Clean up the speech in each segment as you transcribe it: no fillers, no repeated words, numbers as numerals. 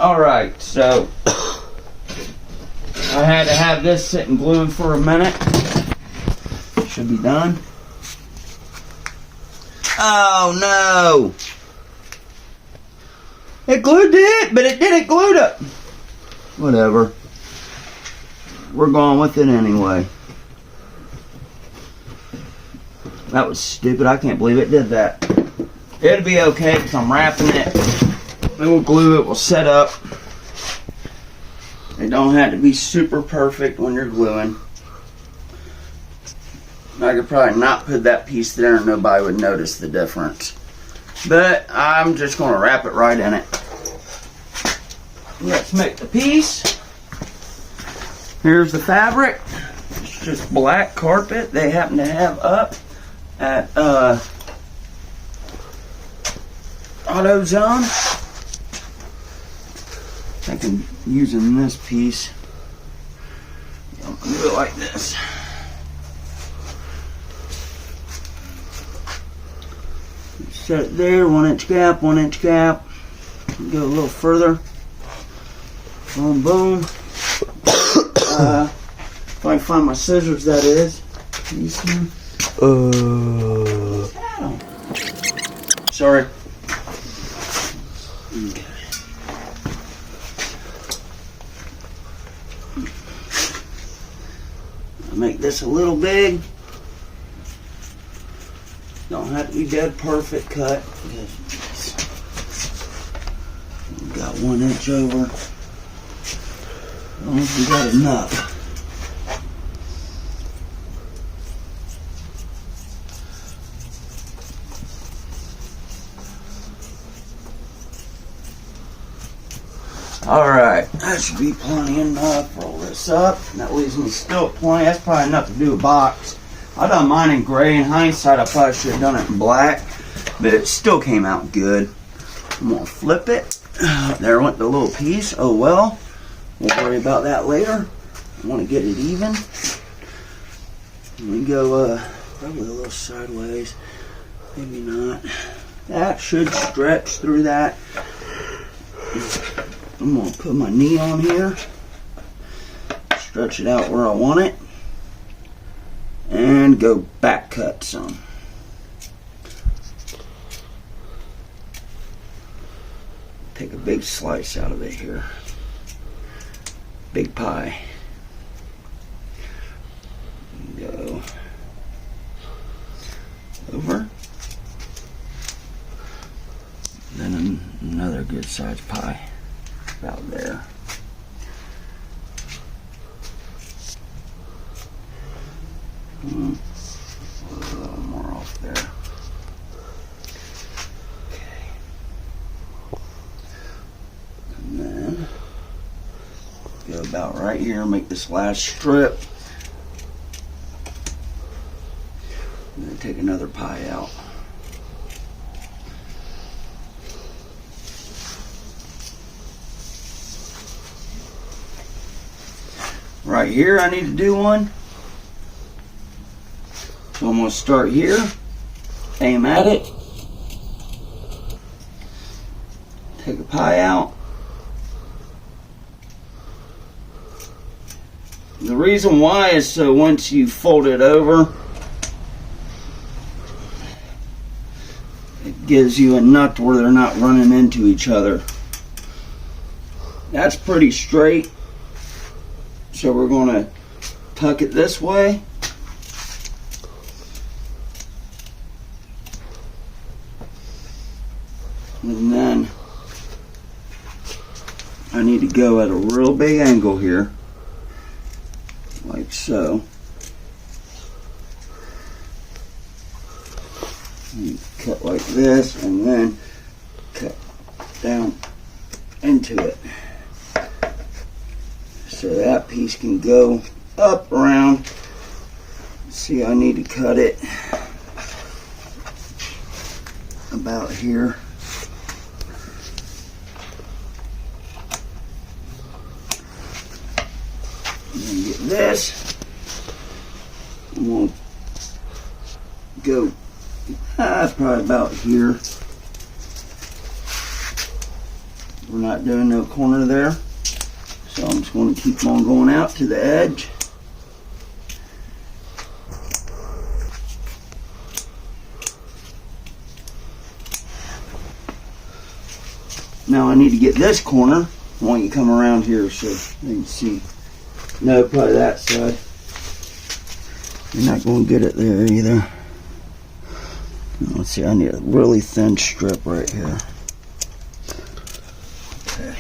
Alright, so I had to have this sitting glued for a minute. Should be done. Oh no! It glued it, but it didn't glue it. Whatever. We're going with it anyway. That was stupid. I can't believe it did that. It'll be okay because I'm wrapping it. Then we'll glue it. We'll set up. It don't have to be super perfect when you're gluing. I could probably not put that piece there and nobody would notice the difference. But I'm just going to wrap it right in it. Let's make the piece. Here's the fabric. It's just black carpet they happen to have up at AutoZone. I can using this piece. I'm gonna do it like this. Set it there, 1 inch gap, 1 inch gap. Go a little further. Boom, boom. If I can find my scissors, that is. Can you see them? Sorry. Okay. I'll make this a little big. Don't have to be dead perfect cut. We've got 1 inch over. As long as we got enough. Alright, that should be plenty enough. Roll this up. And that leaves me still plenty. That's probably enough to do a box. I done mine in gray. In hindsight, I probably should have done it in black. But it still came out good. I'm going to flip it. There went the little piece. Oh well. We'll worry about that later. I want to get it even. We go probably a little sideways. Maybe not. That should stretch through that. I'm going to put my knee on here. Stretch it out where I want it. And go back cut some. Take a big slice out of it here. Big pie. Go over. Then another good sized pie. About there. A little more off there. Okay. And then go about right here, make this last strip. And then take another pie out. Right here I need to do one. So I'm going to start here, aim at it, take a pie out. The reason why is so once you fold it over, it gives you enough where they're not running into each other. That's pretty straight. So we're going to tuck it this way. And then I need to go at a real big angle here. Like so. And cut like this and then cut down into it. So that piece can go up around. See, I need to cut it about here. And then get this. I'm going to go probably about here. We're We're not doing no corner there. So I'm just going to keep on going out to the edge. Now I need to get this corner. Why don't you come around here so you can see? No, probably that side. You're not going to get it there either. Let's see, I need a really thin strip right here. Okay.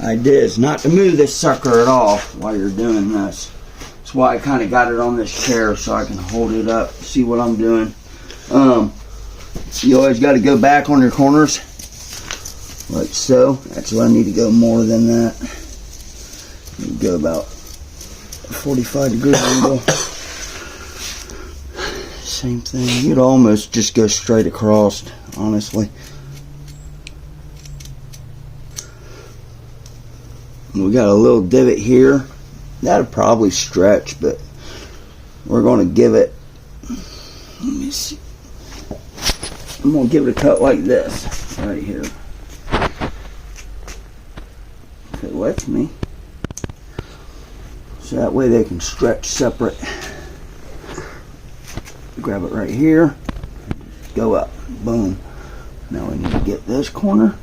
Idea is not to move this sucker at all while you're doing this. That's why I kind of got it on this chair so I can hold it up, see what I'm doing. You always got to go back on your corners, like so. Actually, I need to go more than that. Go about 45-degree angle. Same thing. You'd almost just go straight across, honestly. We got a little divot here. That'll probably stretch, but we're going to give it, let me see. I'm going to give it a cut like this, right here. If it lets me. So that way they can stretch separate. Grab it right here, go up, boom. Now we need to get this corner,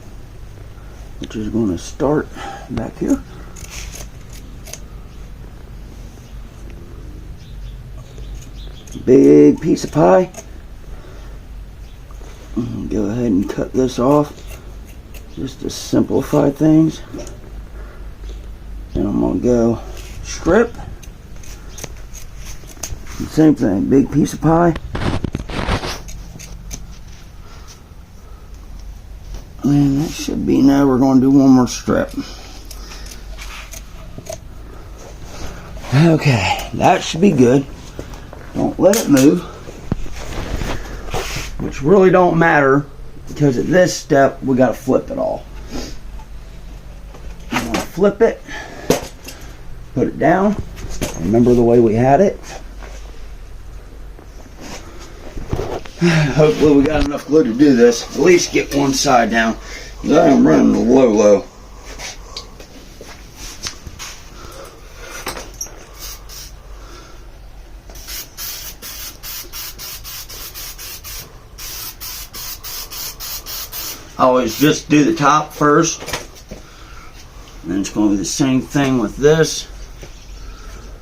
which is going to start back here. Big piece of pie. Go ahead and cut this off, just to simplify things. And I'm going to go strip. Same thing, big piece of pie. And that should be, now we're going to do one more strip. Okay, that should be good. Don't let it move. Which really don't matter, because at this step we got to flip it all. I'm going to flip it, put it down. Remember the way we had it. Hopefully we got enough glue to do this. At least get one side down. I am running the low. I always just do the top first. And then it's going to be the same thing with this.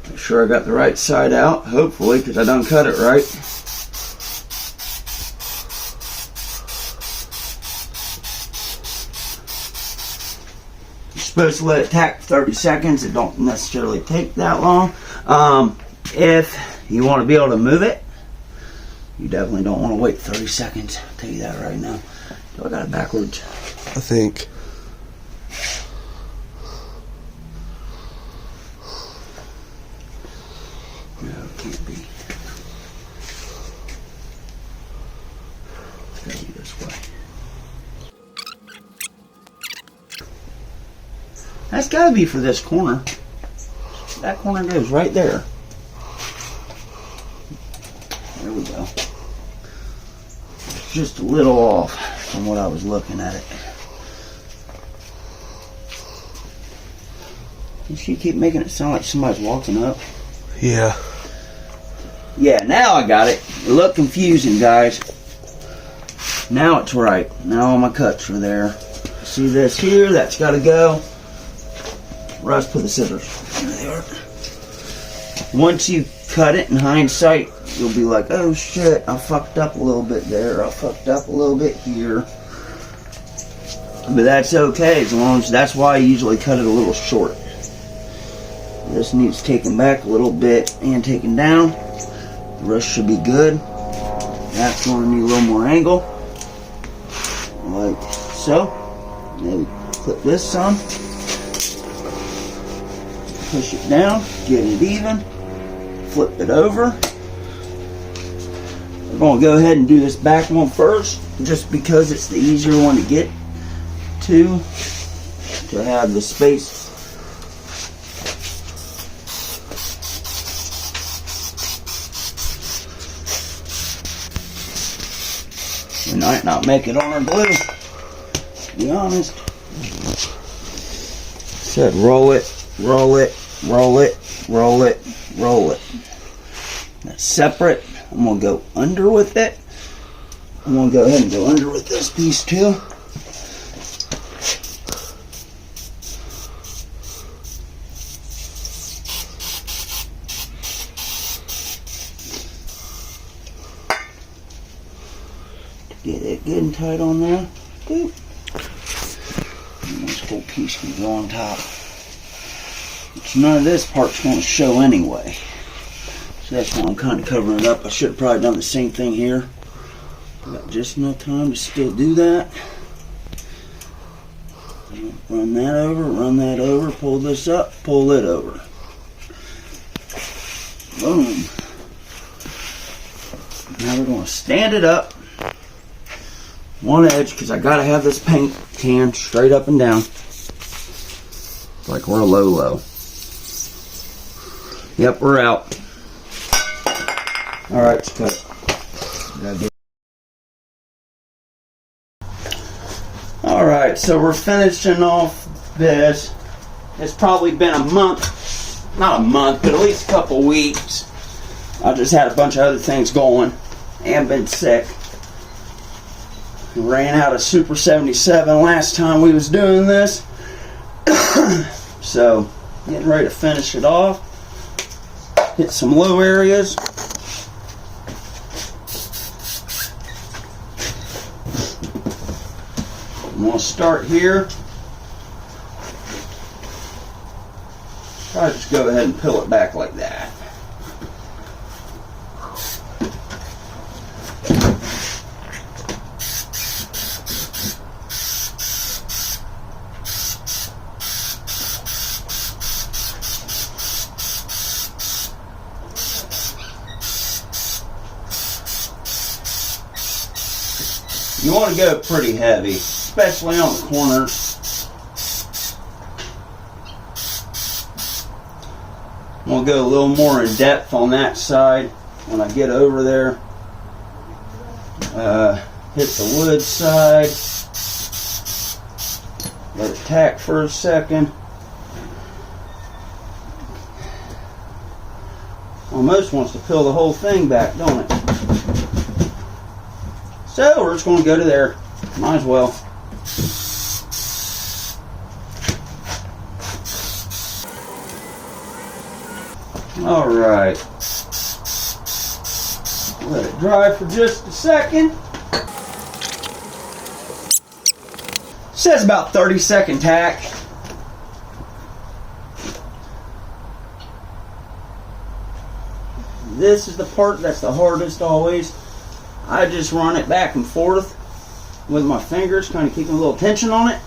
Make sure I got the right side out, hopefully, because I done cut it right. Supposed to let it tack for 30 seconds. It don't necessarily take that long. If you want to be able to move it, you definitely don't want to wait 30 seconds. I'll tell you that right now. Do I got it backwards? I think. No, it can't be. It's got to be this way. That's got to be for this corner. That corner goes right there. There we go. It's just a little off from what I was looking at it. You see, you keep making it sound like somebody's walking up. Yeah. Yeah, now I got it. It looked confusing, guys. Now it's right. Now all my cuts are there. See this here? That's got to go. Russ, put the scissors. There they are. Once you cut it, in hindsight, you'll be like, oh shit, I fucked up a little bit there. I fucked up a little bit here. But that's okay, as long as, that's why I usually cut it a little short. This needs taken back a little bit and taken down. The rest should be good. That's going to need a little more angle. Like so. Maybe clip this some. Push it down, get it even, flip it over. We're going to go ahead and do this back one first, just because it's the easier one to get to have the space. We might not make it on our glue. to be honest. Said roll it, roll it, roll it, roll it, roll it. That's separate. I'm going to go under with it. I'm going to go ahead and go under with this piece too. Get it good and tight on there. Good. And this whole piece can go on top. Which none of this part's going to show anyway. So that's why I'm kind of covering it up. I should have probably done the same thing here. Got just enough time to still do that. Run that over, pull this up, pull it over. Boom. Now we're going to stand it up. One edge, because I got to have this paint can straight up and down. Like we're low. Yep, we're out. Alright, let's cut. Alright, so we're finishing off this. It's probably been a month, not a month, but at least a couple weeks. I just had a bunch of other things going and been sick. Ran out of Super 77 last time we was doing this. So, getting ready to finish it off. Hit some low areas. I'm going to start here. Try to just go ahead and peel it back like that. You want to go pretty heavy, especially on the corners. I'm going to go a little more in depth on that side when I get over there. Hit the wood side. Let it tack for a second. Almost wants to peel the whole thing back, don't it? So we're just going to go to there. Might as well. Alright. Let it dry for just a second. Says about 30-second tack. This is the part that's the hardest always. I just run it back and forth with my fingers, kind of keeping a little tension on it.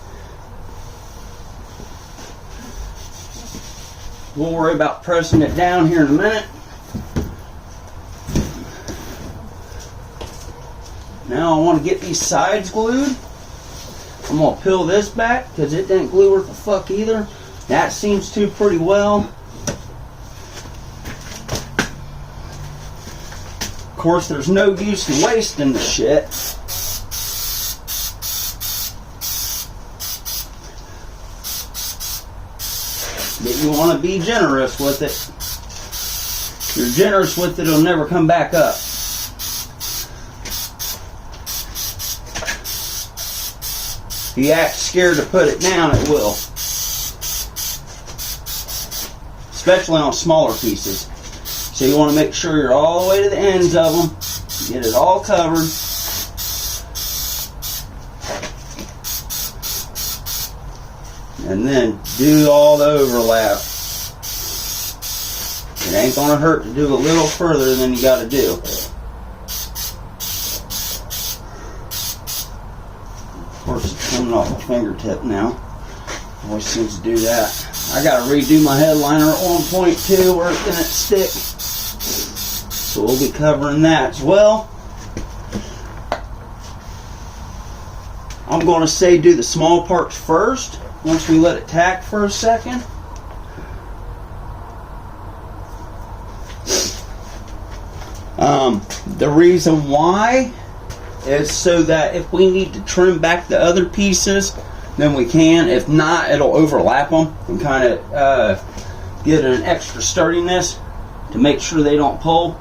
We'll worry about pressing it down here in a minute. Now I want to get these sides glued. I'm going to peel this back because it didn't glue worth a fuck either. That seems to pretty well. Of course, there's no use in wasting the shit. But you want to be generous with it. If you're generous with it, it'll never come back up. If you act scared to put it down, it will. Especially on smaller pieces. So you want to make sure you're all the way to the ends of them. Get it all covered. And then do all the overlap. It ain't going to hurt to do a little further than you got to do. Of course, it's coming off my fingertip now. Always seems to do that. I got to redo my headliner at one point too, where it didn't stick. So we'll be covering that as well. I'm going to say do the small parts first, once we let it tack for a second. The reason why is so that if we need to trim back the other pieces, then we can. If not, it'll overlap them and kind of get an extra sturdiness to make sure they don't pull.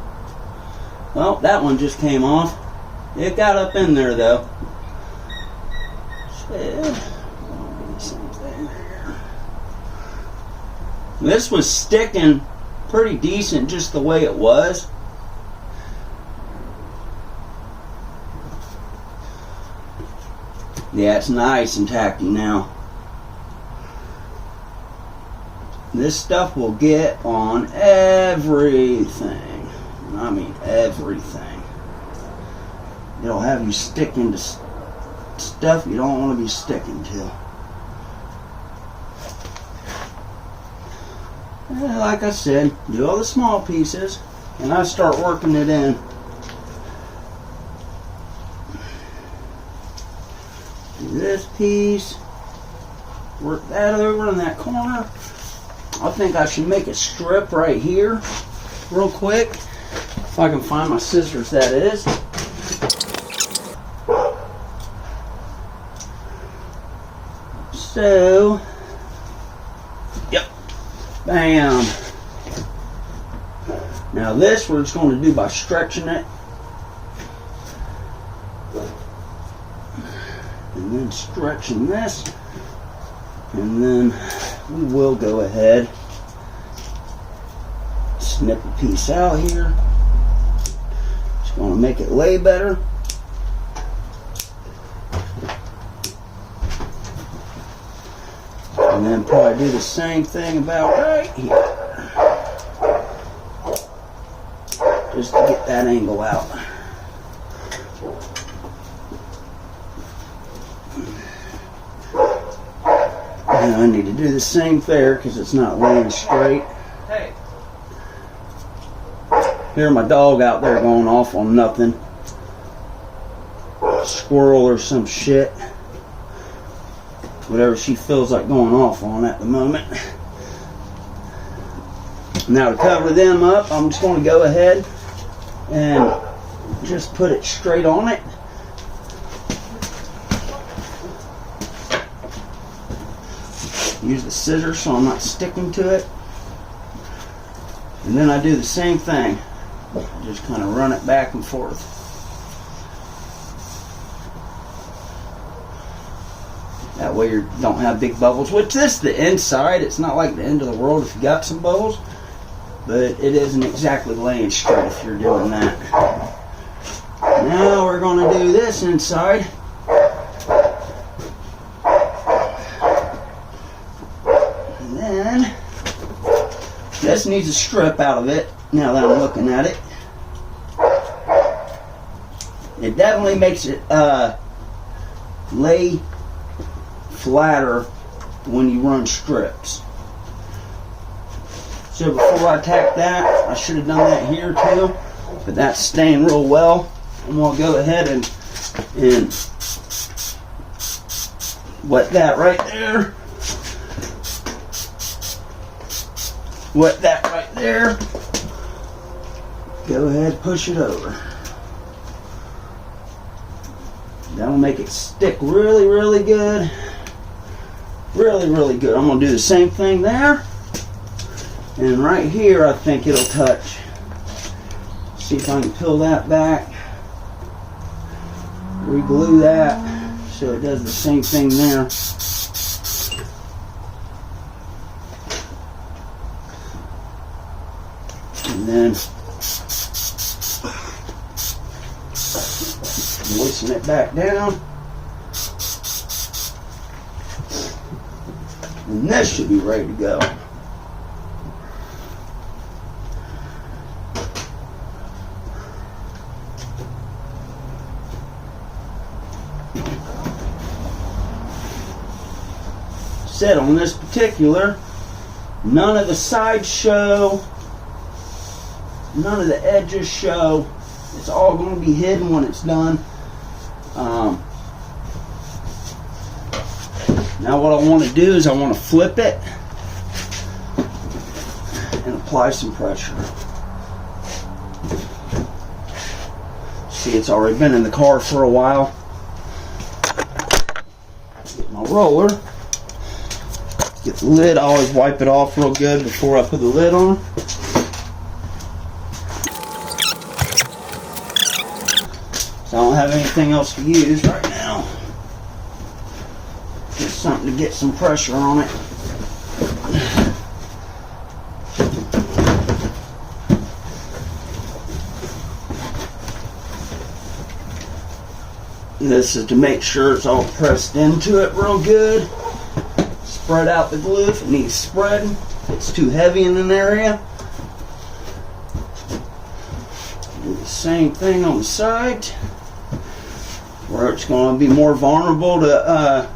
Well, that one just came off. It got up in there though. This was sticking pretty decent just the way it was. Yeah, it's nice and tacky now. This stuff will get on everything. I mean everything. It'll have you stick into stuff you don't want to be sticking to. And like I said, do all the small pieces and I start working it in. Do this piece, work that over in that corner. I think I should make a strip right here real quick. If I can find my scissors, that is. So, yep, bam. Now this we're just going to do by stretching it. And then stretching this. And then we will go ahead, snip a piece out here. Just going to make it lay better. And then probably do the same thing about right here. Just to get that angle out. And I need to do the same there because it's not laying straight. Hey. Hear my dog out there going off on nothing. Squirrel or some shit. Whatever she feels like going off on at the moment. Now to cover them up, I'm just going to go ahead and just put it straight on it. Use the scissors so I'm not sticking to it. And then I do the same thing. Just kind of run it back and forth. That way you don't have big bubbles. Which this is the inside. It's not like the end of the world if you got some bubbles. But it isn't exactly laying straight if you're doing that. Now we're going to do this inside. And then this needs a strip out of it now that I'm looking at it. It definitely makes it lay flatter when you run strips. So before I tack that, I should have done that here too, but that's staying real well. I'm going to go ahead and wet that right there. Wet that right there. Go ahead, push it over. That'll make it stick really, really good. Really, really good. I'm going to do the same thing there. And right here, I think it'll touch. See if I can peel that back. Re-glue that so it does the same thing there. And then moisten it back down. And this should be ready to go. Said on this particular, none of the sides show, none of the edges show. It's all going to be hidden when it's done. Now what I want to do is I want to flip it and apply some pressure. See, it's already been in the car for a while. Get my roller. Get the lid. I always wipe it off real good before I put the lid on. So I don't have anything else to use right now. Just something to get some pressure on it. And this is to make sure it's all pressed into it real good. Spread out the glue if it needs spreading. If it's too heavy in an area. Do the same thing on the side, where it's going to be more vulnerable to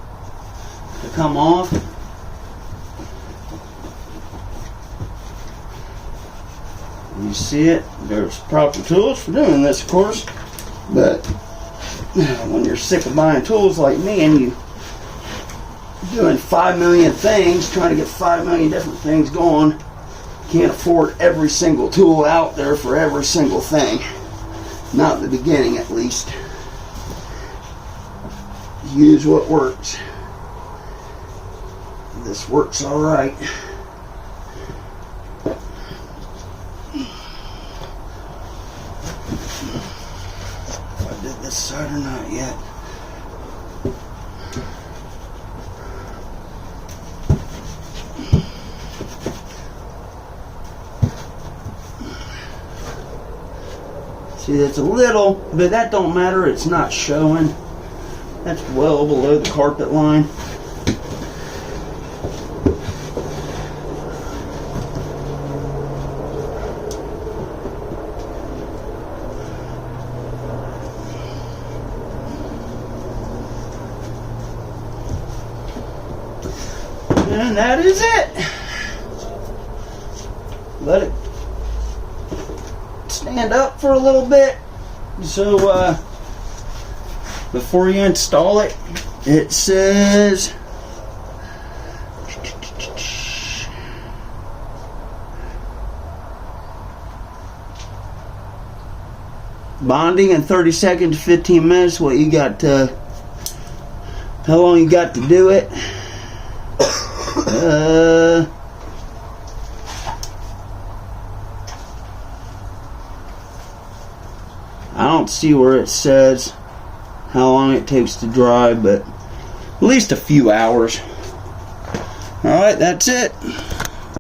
come off. You see it? There's proper tools for doing this, of course, but when you're sick of buying tools like me and you doing 5 million things, trying to get 5 million different things going, can't afford every single tool out there for every single thing. Not in the beginning, at least. Use what works. This works all right. This side or not yet. See, that's a little, but that don't matter. It's not showing. That's well below the carpet line. And that is it. Let it stand up for a little bit. So before you install it, it says bonding in 30 seconds to 15 minutes. What you got to, how long you got to do it? I don't see where it says how long it takes to dry, but at least a few hours. Alright, that's it.